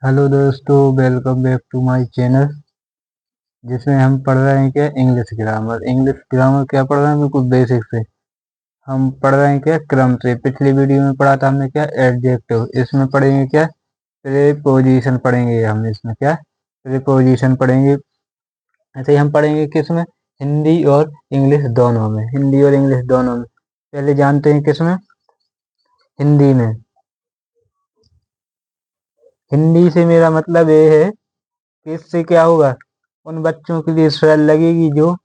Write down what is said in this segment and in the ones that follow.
Hello दोस्तों, welcome back to my channel. जिसमें हम पढ़ रहे हैं क्या इंग्लिश ग्रामर। इंग्लिश ग्रामर क्या पढ़ रहे हैं, बिल्कुल बेसिक से हम पढ़ रहे हैं क्या क्रम से। पिछली वीडियो में पढ़ा था हमने क्या एडजेक्टिव, इसमें पढ़ेंगे क्या प्रीपोजिशन पढ़ेंगे। हम इसमें क्या प्रीपोजिशन पढ़ेंगे। ऐसे ही हम पढ़ेंगे किसमें, हिंदी और इंग्लिश दोनों में। हिंदी और इंग्लिश दोनों में पहले जानते हैं किसमें, हिंदी में। हिंदी से मेरा मतलब ये है कि इससे क्या होगा, उन बच्चों के लिए सरल लगेगी जो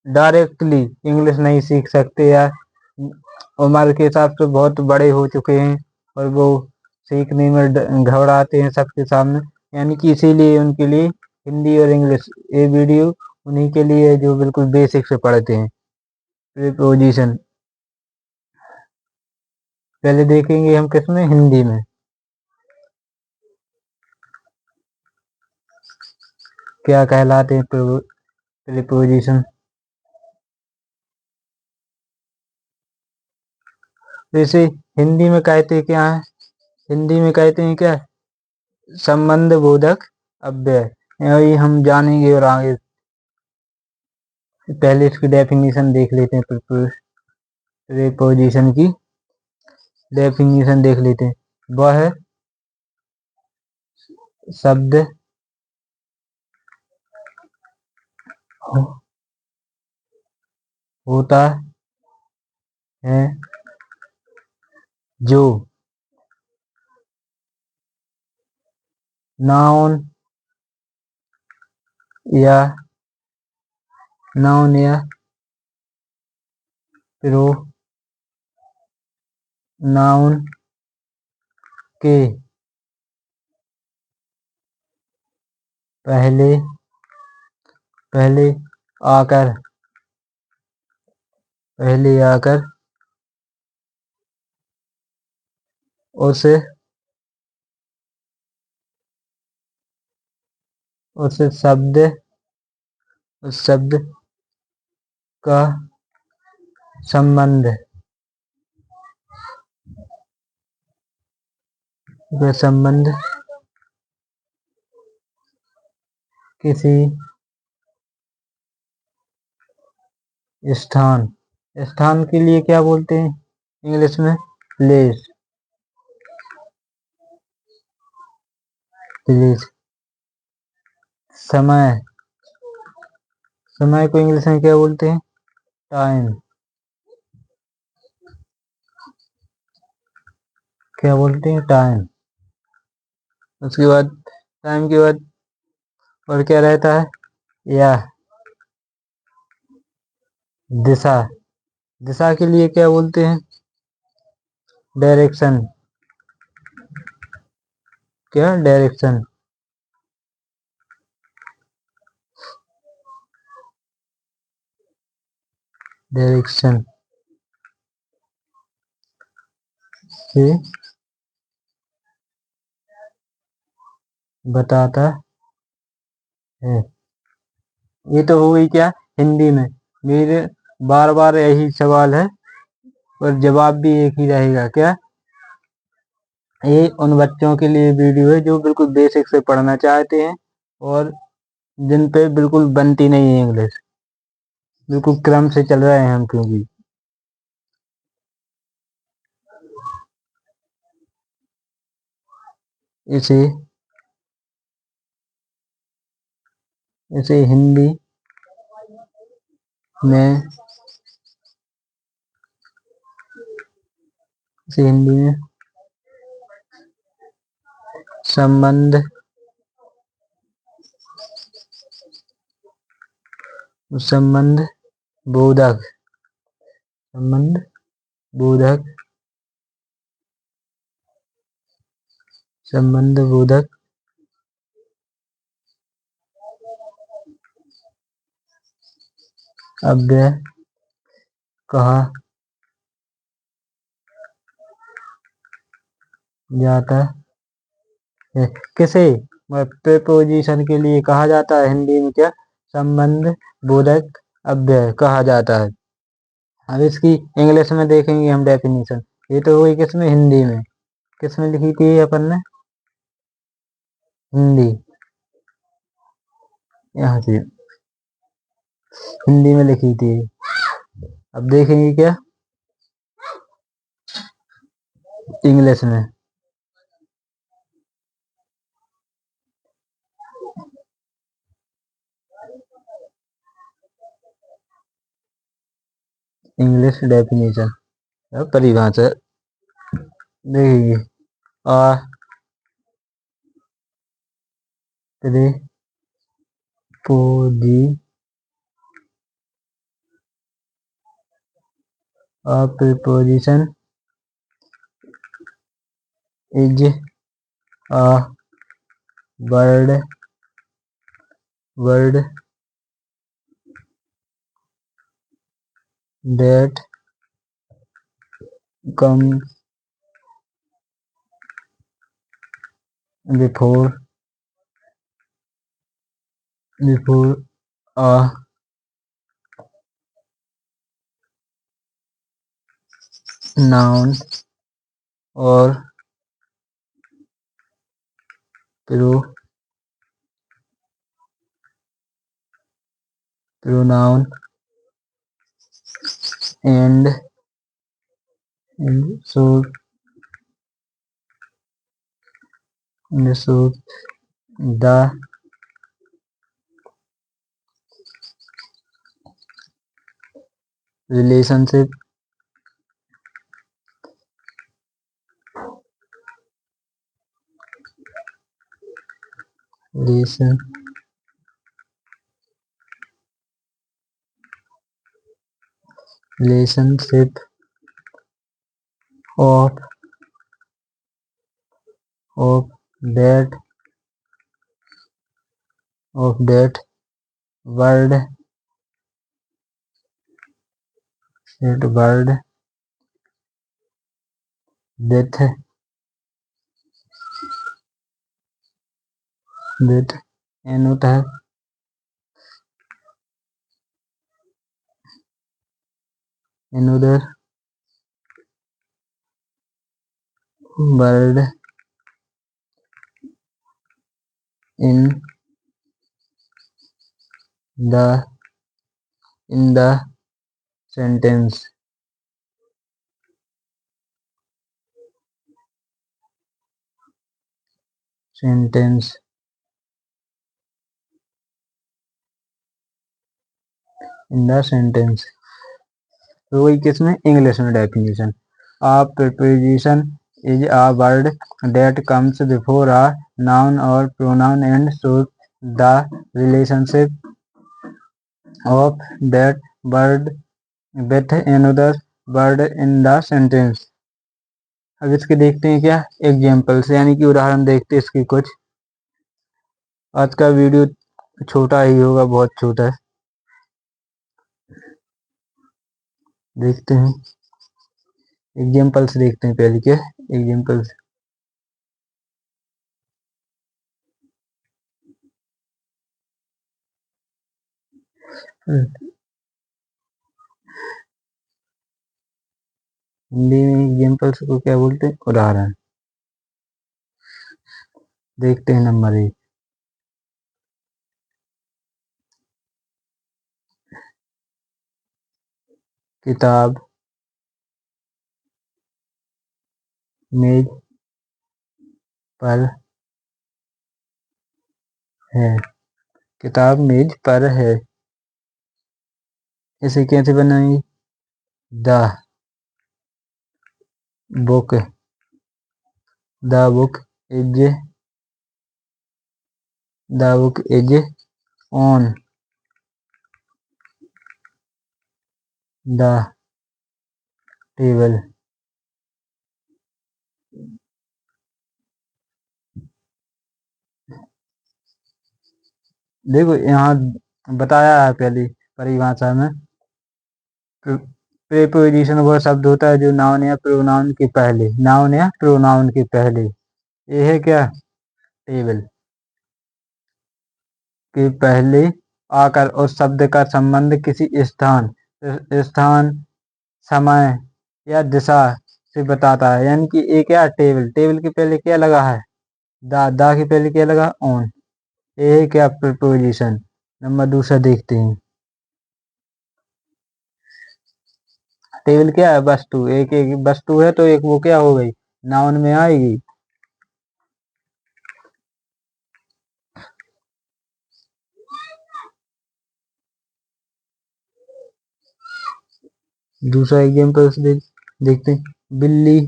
डायरेक्टली इंग्लिश नहीं सीख सकते या उम्र के हिसाब से बहुत बड़े हो चुके हैं और वो सीखने में घबराते हैं सबके सामने। यानी कि इसीलिए उनके लिए हिंदी और इंग्लिश ये वीडियो उन्हीं के लिए है जो बिल्कुल बेसिक से पढ़ते हैं। प्रीपोजिशन पहले देखेंगे हम किसमें, हिंदी में। क्या कहलाते हैं प्रीपोजिशन। जैसे हिंदी में कहते हैं क्या है, हिंदी में कहते हैं क्या, संबंध बोधक अव्यय। यही हम जानेंगे और आगे पहले इसकी डेफिनेशन देख लेते हैं। प्रीपोजिशन की डेफिनेशन देख लेते हैं। वह शब्द होता है जो नाउन या प्रोनाउन के पहले पहले आकर उस उस शब्द का संबंध किसी स्थान स्थान के लिए क्या बोलते हैं इंग्लिश में, प्लेस। प्लेस समय समय को इंग्लिश में क्या बोलते हैं, टाइम। क्या बोलते हैं, टाइम। उसके बाद टाइम के बाद और क्या रहता है, या दिशा। दिशा के लिए क्या बोलते हैं, डायरेक्शन। क्या, डायरेक्शन। डायरेक्शन से बताता है। ये तो हो गई क्या, हिंदी में। मेरे बार बार यही सवाल है और जवाब भी एक ही रहेगा। क्या, ये उन बच्चों के लिए वीडियो है जो बिल्कुल बेसिक से पढ़ना चाहते हैं और जिन पे बिल्कुल बनती नहीं है इंग्लिश। बिल्कुल क्रम से चल रहे हैं हम, क्योंकि इसे इसे हिंदी में संबंध संबंध बोधक संबंध बोधक संबंध बोधक अव्यय कहा जाता है। किसे, प्रीपोजिशन के लिए कहा जाता है हिंदी में क्या, संबंध बोधक अव्यय कहा जाता है। अब इसकी इंग्लिश में देखेंगे हम डेफिनेशन। ये तो हुई किसमें, हिंदी में। किसमें लिखी थी अपन ने, हिंदी, यहाँ से हिंदी में लिखी थी। अब देखेंगे क्या इंग्लिश में। इंग्लिश डेफिनेशन परिभाषा देखेंगे। आ preposition is a word that comes before a noun or pronoun and should the relationship relationship of that word with another word in the sentence तो वही किसमें इंग्लिश में definition. A preposition is a word that comes before a noun or pronoun and shows the relationship of that word with another word in the sentence। अब इसके देखते हैं क्या examples यानी कि उदाहरण देखते हैं इसकी कुछ। आज का वीडियो छोटा ही होगा, बहुत छोटा है। देखते हैं एग्जाम्पल्स, देखते हैं पहले के एग्जाम्पल्स। हिंदी में एग्जाम्पल्स को क्या बोलते हैं, उदाहरण। देखते हैं नंबर 1, किताब मेज पर है। किताब मेज पर है, इसे कैसे बनाएंगे। The book is on the table. देखो यहाँ बताया है पहले परिभाषा में, प्रीपोजिशन वो शब्द होता है जो नाउन या प्रोनाउन के पहले, ये है क्या टेबल के पहले आकर उस शब्द का संबंध किसी स्थान समय या दिशा से बताता है। यानी कि ये क्या टेबल के पहले क्या लगा है, दा के पहले क्या लगा, ऑन। ये है क्या, प्रीपोजिशन। नंबर दूसरा देखते हैं। टेबल क्या है, वस्तु। एक एक वस्तु है तो एक वो क्या हो गई, नाउन में आएगी। दूसरा एग्जाम्पल देखते हैं। बिल्ली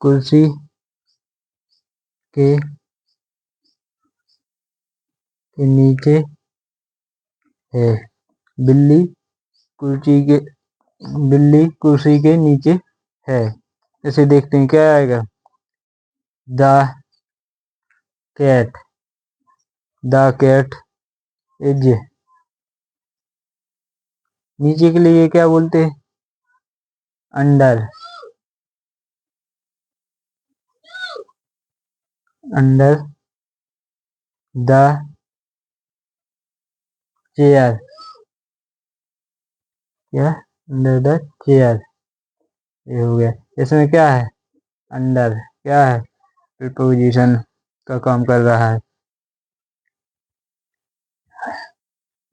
कुर्सी के नीचे है। बिल्ली कुर्सी के बिल्ली कुर्सी के नीचे है। इसे देखते हैं क्या आएगा। The cat is. नीचे के लिए क्या बोलते हैं, अंडर। Under the chair. क्या, अंडर द चेयर। ये हो गया। इसमें क्या है, अंडर क्या है, प्रीपोजिशन का काम कर रहा है।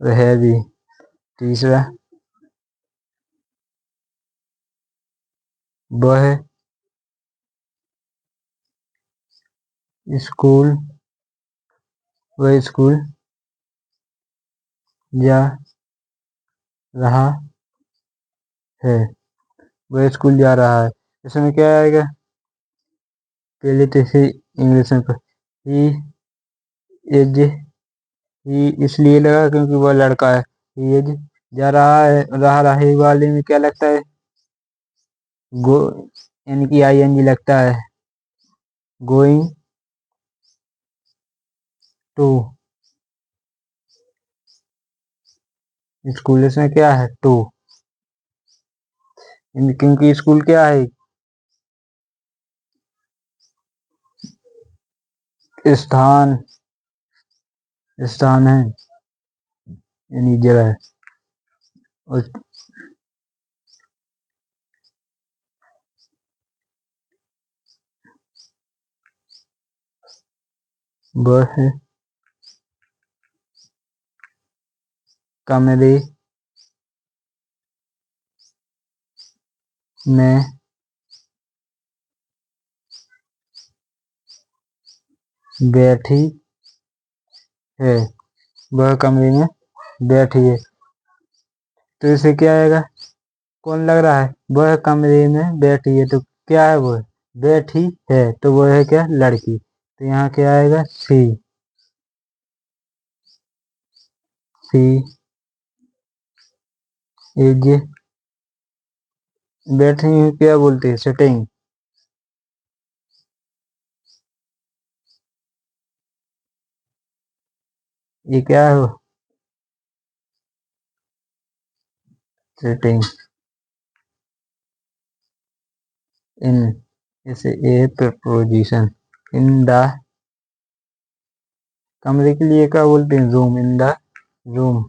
वह भी। तीसरा, वह स्कूल वह स्कूल जा रहा है। वह स्कूल जा रहा है। इसमें क्या आएगा, पहले तो इसे इंग्लिश में ही इज। ही इसलिए लगा क्योंकि वह लड़का है। ही इज जा रहा है। रही वाले में क्या लगता है, गो, यानी कि ING लगता है। Going to school. इसमें क्या है, टू। क्योंकि स्कूल क्या है, स्थान स्थान है, यानी जगह है। और वह कमरे में बैठी है। वह कमरे में बैठी है। तो इसे क्या आएगा, कौन लग रहा है, वह कमरे में बैठी है। तो क्या है, वह बैठी है तो वह है क्या, लड़की। तो यहाँ क्या आएगा, सी इज। बैठी हुई क्या बोलते हैं, सिटिंग। ये क्या है, सिटिंग इन। इसे ए प्रपोजिशन। इन द कमरे के लिए क्या बोलते हैं, room. In the room.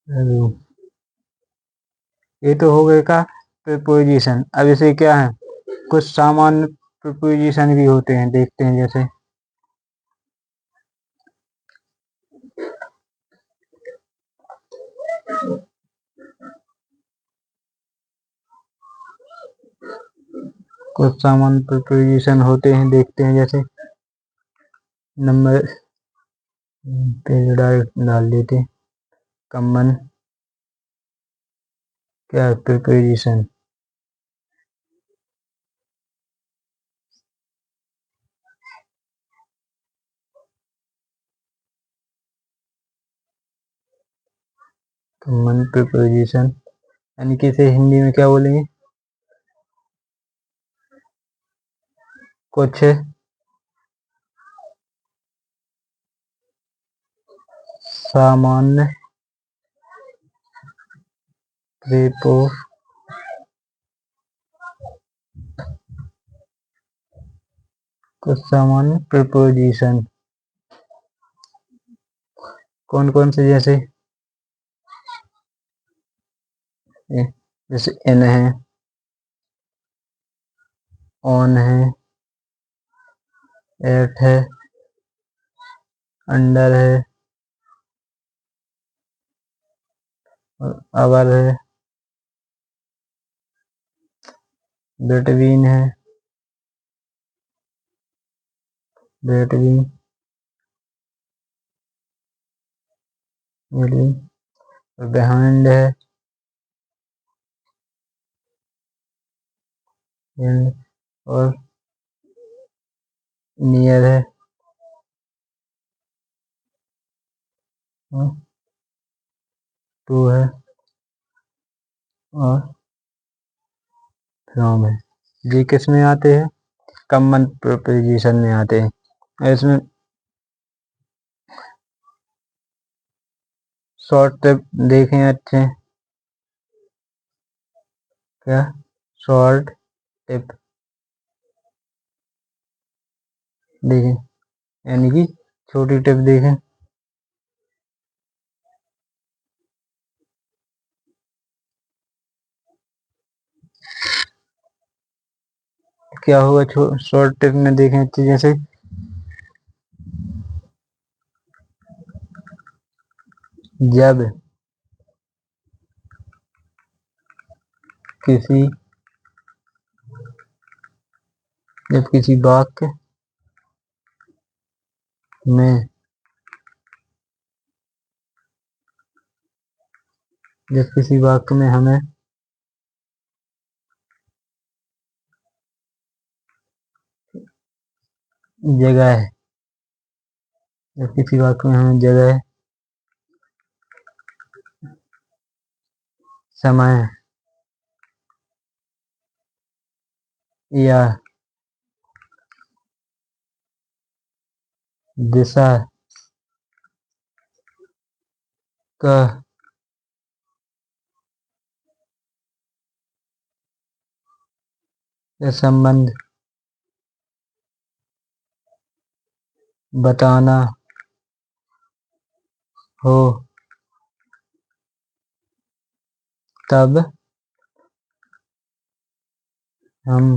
Room. ये तो हो गए का प्रीपोजिशन। अब इसे क्या है, कुछ सामान्य प्रीपोजिशन भी होते हैं, देखते हैं। जैसे कुछ सामान्य प्रीपोजिशन होते हैं, देखते हैं। जैसे नंबर पेज डाल देते। कॉमन क्या है, प्रीपोजिशन। कॉमन प्रीपोजिशन यानी कि इसे हिंदी में क्या बोलेंगे, कुछ सामान्य प्रीपो कुछ सामान्य प्रीपोजिशन कौन कौन से, जैसे जैसे इन है, ऑन है, एट है, अंडर है और अवर है, बिटवीन है, बिटवीन, बिटवीन और बिहाइंड है, और नियर है, टू है और फ्रॉम है। ये किस में आते हैं? कॉमन प्रोपोजिशन में आते हैं। इसमें शॉर्ट टिप देखें अच्छे, क्या शॉर्ट टिप देखें, यानी कि छोटी टिप देखें। क्या होगा शॉर्ट टिप में देखें अच्छे, जैसे जब किसी वाक्य में हमें जगह है, जब किसी वाक्य में हमें जगह, समय या दिशा का संबंध बताना हो, तब हम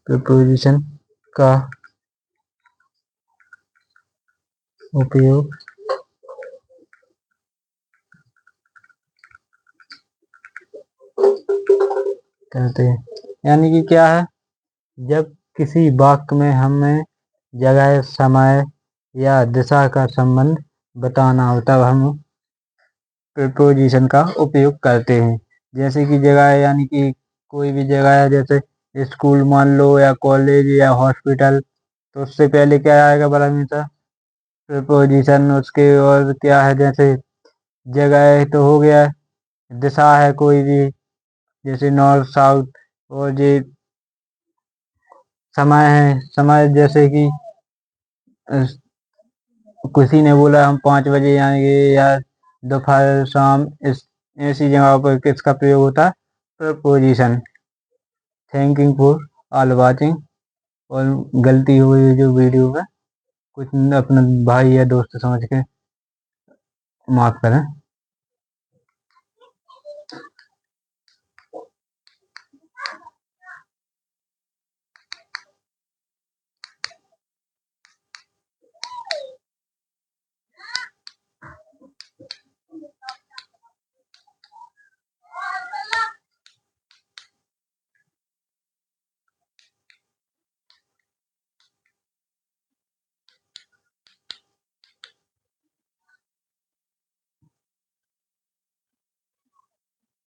प्रीपोजिशन का उपयोग करते हैं। यानी कि क्या है, जब किसी वाक्य में हमें जगह, समय या दिशा का संबंध बताना हो, तब हम प्रीपोजिशन का उपयोग करते हैं। जैसे कि जगह है, यानी कि कोई भी जगह है, जैसे स्कूल मान लो या कॉलेज या हॉस्पिटल, तो उससे पहले क्या आएगा बड़ा हमेशा? प्रीपोजिशन। उसके और क्या है, जैसे जगह है तो हो गया, दिशा है कोई भी, जैसे नॉर्थ साउथ, और ये समय है, समय जैसे कि अ, किसी ने बोला हम 5 बजे आएंगे, या दोपहर शाम, इस ऐसी जगह पर किसका प्रयोग होता है? Preposition. Thank you for all watching. और गलती हुई जो वीडियो में, कुछ अपना भाई या दोस्त समझ के माफ करें।